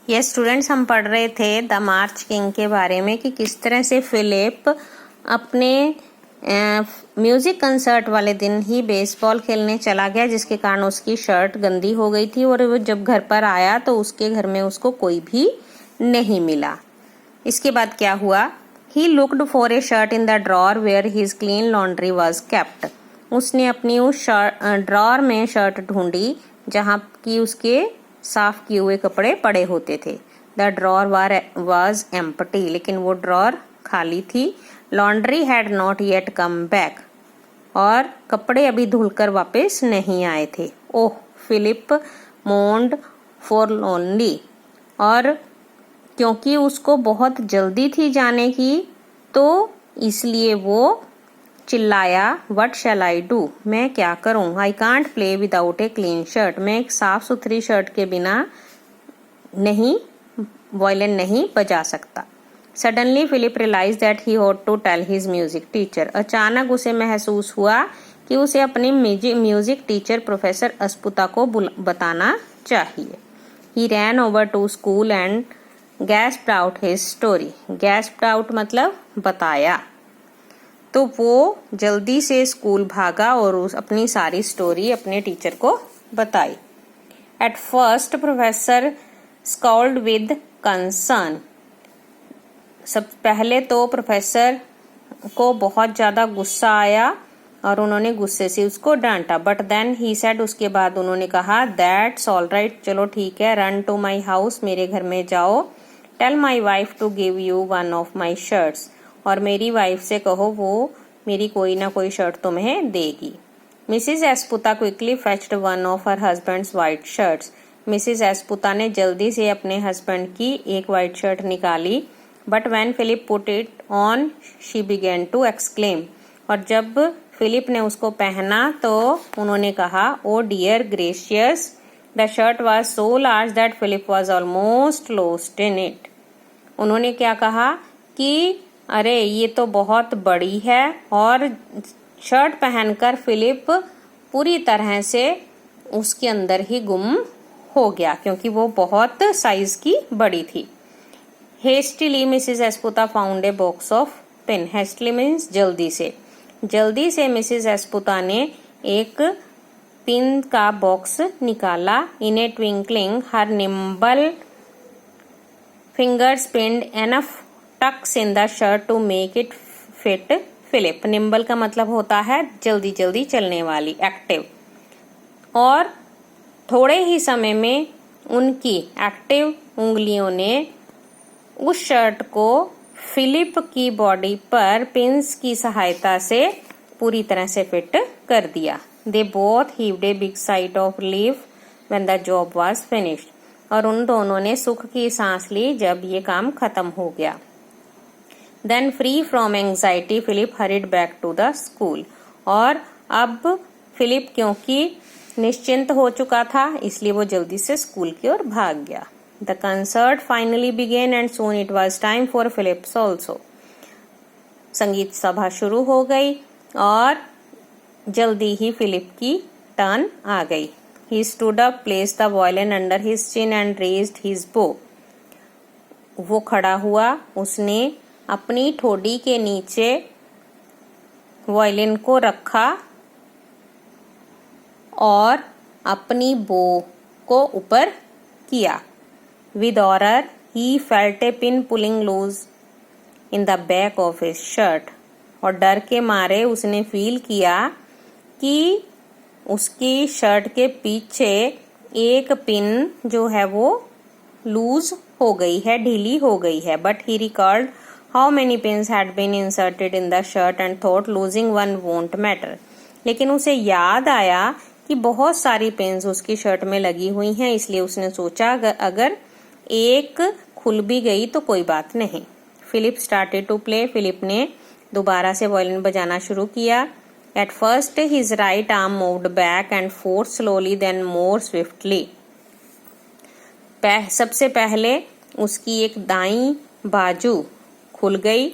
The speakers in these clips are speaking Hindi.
ये स्टूडेंट्स हम पढ़ रहे थे द मार्च किंग के बारे में कि किस तरह से फिलिप अपने म्यूजिक कंसर्ट वाले दिन ही बेसबॉल खेलने चला गया, जिसके कारण उसकी शर्ट गंदी हो गई थी और वो जब घर पर आया तो उसके घर में उसको कोई भी नहीं मिला। इसके बाद क्या हुआ? He looked for a shirt in the drawer where his clean laundry was kept. उसने अपनी उस ड्रॉर में शर्ट ढूंढी जहाँ की उसके साफ किए हुए कपड़े पड़े होते थे। द ड्रॉर वॉज एम्प्टी, लेकिन वो ड्रॉर खाली थी। Laundry had not yet come back, और कपड़े अभी धुलकर वापस नहीं आए थे। ओह, फिलिप मोन्ड फॉरलॉनली, और क्योंकि उसको बहुत जल्दी थी जाने की तो इसलिए वो चिल्लाया, वट शैल आई डू, मैं क्या करूं? I can't play without a clean shirt, मैं एक साफ सुथरी शर्ट के बिना वायलिन नहीं बजा सकता। Suddenly Philip realize that he had to tell his music teacher. अचानक उसे महसूस हुआ कि उसे अपने म्यूजिक टीचर प्रोफेसर अस्पुता को बताना चाहिए। He ran over to school and gasped out his story. Gasped out मतलब बताया। तो वो जल्दी से स्कूल भागा और अपनी सारी स्टोरी अपने टीचर को बताई। At first professor scold with concern. सब पहले तो प्रोफेसर को बहुत ज्यादा गुस्सा आया और उन्होंने गुस्से से उसको डांटा। बट देन ही सेड, उसके बाद उन्होंने कहा, दैट्स ऑल राइट, चलो ठीक है, रन टू माई हाउस, मेरे घर में जाओ। Tell my wife to give you one of my shirts, और मेरी वाइफ से कहो वो मेरी कोई ना कोई शर्ट तुम्हें देगी। Mrs Esputa quickly fetched one of her husband's white shirts. Mrs Esputa ने जल्दी से अपने हस्बैंड की एक वाइट शर्ट निकाली। But when Philip put it on she began to exclaim, और जब फिलिप ने उसको पहना तो उन्होंने कहा, oh dear gracious, the shirt was so large that Philip was almost lost in it. उन्होंने क्या कहा कि अरे ये तो बहुत बड़ी है, और शर्ट पहनकर फिलिप पूरी तरह से उसके अंदर ही गुम हो गया क्योंकि वो बहुत साइज की बड़ी थी। Hastily Mrs Esputa found a box of pin. Hastily means जल्दी से मिसिज एस्पुता ने एक पिन का बॉक्स निकाला। In a twinkling her nimble fingers pinned enough tucks in the shirt to make it fit Philip. Nimble का मतलब होता है जल्दी जल्दी चलने वाली, एक्टिव, और थोड़े ही समय में उनकी एक्टिव उंगलियों ने उस शर्ट को फिलिप की बॉडी पर पिन्स की सहायता से पूरी तरह से फिट कर दिया। They both heaved a big sight of relief when the job was finished, और उन दोनों ने सुख की सांस ली जब ये काम खत्म हो गया। Then free from anxiety Philip hurried back to the school, और अब फिलिप क्योंकि निश्चिंत हो चुका था इसलिए वो जल्दी से स्कूल की ओर भाग गया। The concert finally began and soon it was time for Philip's also. संगीत सभा शुरू हो गई और जल्दी ही फिलिप की टर्न आ गई। He stood up, placed the violin under his chin and raised his bow. वो खड़ा हुआ, उसने अपनी ठोड़ी के नीचे वायलिन को रखा और अपनी बो को ऊपर किया। With horror, he felt a pin pulling loose in the back of his shirt. और डर के मारे उसने फील किया कि उसकी शर्ट के पीछे एक पिन जो है वो लूज हो गई है, ढीली हो गई है। But he recalled how many pins had been inserted in the shirt and thought losing one won't matter. लेकिन उसे याद आया कि बहुत सारी पिन्स उसकी शर्ट में लगी हुई हैं, इसलिए उसने सोचा अगर एक खुल भी गई तो कोई बात नहीं। Philip started to play. Philip ने दोबारा से वायलिन बजाना शुरू किया। At first his right arm moved back and forth slowly then more swiftly. सबसे पहले उसकी एक दाईं बाजू खुल गई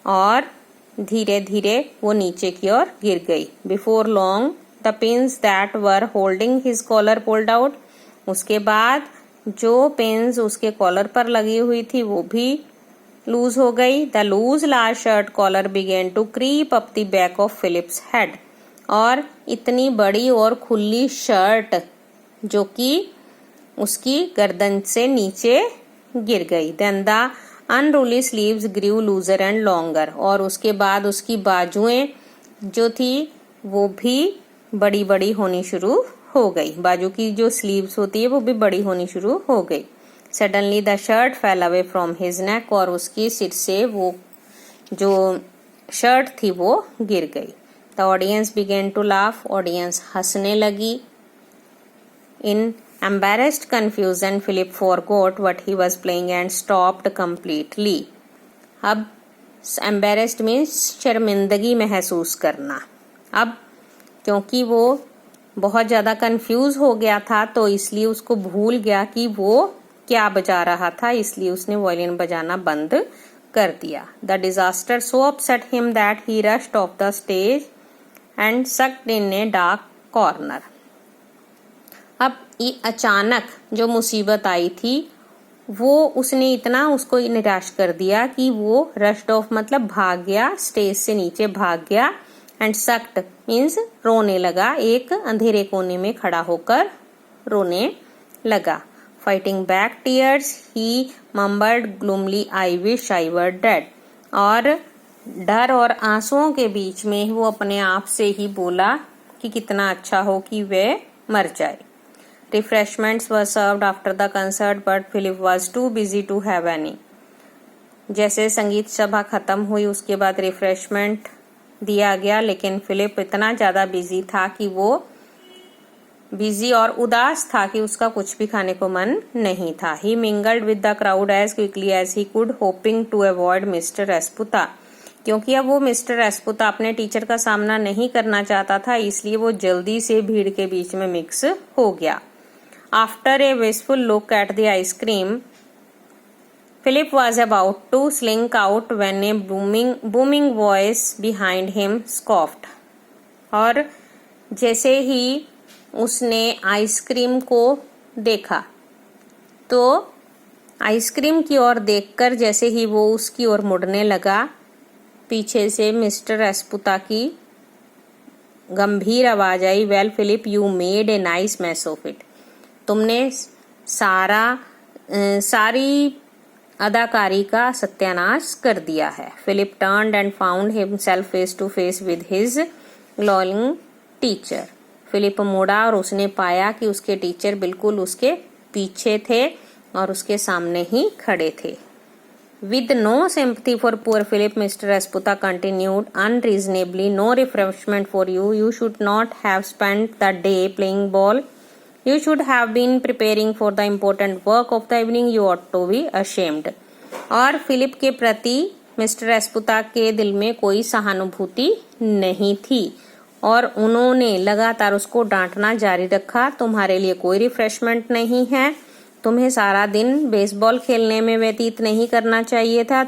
और धीरे धीरे वो नीचे की ओर गिर गई। Before long the pins that were holding his collar pulled out. उसके बाद जो पेन्स उसके कॉलर पर लगी हुई थी वो भी लूज हो गई। The loose large shirt collar began to creep up the back of Philip's head, और इतनी बड़ी और खुली शर्ट जो कि उसकी गर्दन से नीचे गिर गई। Then the unruly sleeves grew looser and longer, और उसके बाद उसकी बाजुएं जो थी वो भी बड़ी बड़ी होनी शुरू हो गई। बाजू की जो स्लीव्स होती है वो भी बड़ी होनी शुरू हो गई। Suddenly the shirt fail away from his neck, और उसकी सिर से वो जो शर्ट थी वो गिर गई। The audience began to laugh, audience हंसने लगी। इन embarrassed confusion, Philip forgot what he was playing and stopped completely. अब embarrassed means शर्मिंदगी महसूस करना। अब क्योंकि वो बहुत ज़्यादा कंफ्यूज हो गया था तो इसलिए उसको भूल गया कि वो क्या बजा रहा था, इसलिए उसने वायलिन बजाना बंद कर दिया। The disaster so upset him that he rushed off the stage and sucked in a dark corner. अब ये अचानक जो मुसीबत आई थी वो उसने इतना उसको निराश कर दिया कि वो रश्ड ऑफ मतलब भाग गया, स्टेज से नीचे भाग गया। एंड सक्ट मीन्स रोने लगा, एक अंधेरे कोने में खड़ा होकर रोने लगा। Fighting back tears he mumbled gloomily, I wish I were dead, और डर और आंसुओं के बीच में वो अपने आप से ही बोला कि कितना अच्छा हो कि वे मर जाए। Refreshments were served after the concert, but Philip was too busy to have any. जैसे संगीत सभा खत्म हुई उसके बाद रिफ्रेशमेंट दिया गया, लेकिन फिलिप इतना ज़्यादा बिजी था कि वो बिजी और उदास था कि उसका कुछ भी खाने को मन नहीं था। He mingled with the crowd as quickly as he could, hoping to avoid Mr. Rasputa. क्योंकि अब वो मिस्टर रेस्पुता अपने टीचर का सामना नहीं करना चाहता था, इसलिए वो जल्दी से भीड़ के बीच में मिक्स हो गया। After a wistful look at the ice cream, Philip was about to slink out when a booming voice behind him scoffed. और जैसे ही उसने आइसक्रीम को देखा तो आइसक्रीम की ओर देखकर जैसे ही वो उसकी ओर मुड़ने लगा, पीछे से मिस्टर रेस्पुता की गंभीर आवाज आई, well Philip you made a nice mess of it. तुमने सारी अदाकारी का सत्यानाश कर दिया है। Philip turned and found himself face to face with his glowing teacher. Philip मुड़ा और उसने पाया कि उसके टीचर बिल्कुल उसके पीछे थे और उसके सामने ही खड़े थे। With no sympathy for poor Philip, Mr. Rasputa continued unreasonably, no refreshment for you. You should not have spent the day playing ball. You should have been preparing for the important work of the evening. You ought to be ashamed. और फिलिप के प्रति मिस्टर रेस्पुता के दिल में कोई सहानुभूति नहीं थी और उन्होंने लगातार उसको डांटना जारी रखा। तुम्हारे लिए कोई रिफ्रेशमेंट नहीं है, तुम्हें सारा दिन बेसबॉल खेलने में व्यतीत नहीं करना चाहिए था,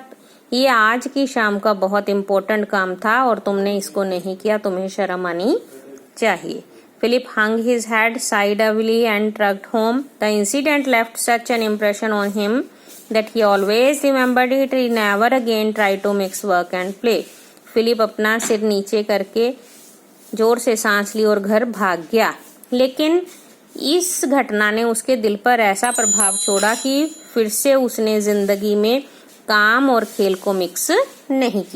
ये आज की शाम का बहुत इम्पोर्टेंट काम था और तुमने इसको नहीं किया, तुम्हें शर्म आनी चाहिए। Philip hung his head sideways and trudged home. The incident left such an impression on him that he always remembered it. He never again tried to mix work and play. Philip अपना सिर नीचे करके जोर से सांस ली और घर भाग गया, लेकिन इस घटना ने उसके दिल पर ऐसा प्रभाव छोड़ा कि फिर से उसने जिंदगी में काम और खेल को मिक्स नहीं किया।